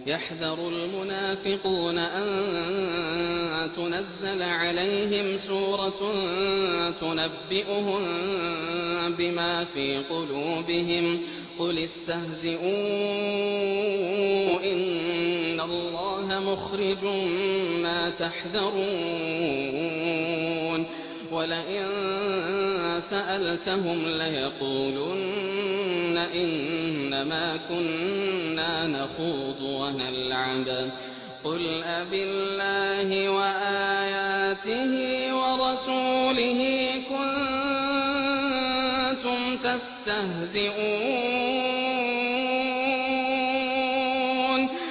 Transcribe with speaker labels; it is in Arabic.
Speaker 1: يحذر المنافقون أن تنزل عليهم سورة تنبئهم بما في قلوبهم قل استهزئوا إن الله مخرج ما تحذرون ولئن سألتهم ليقولن إنما كنا نخوض ونلعب قل أبالله وآياته ورسوله كنتم تستهزئون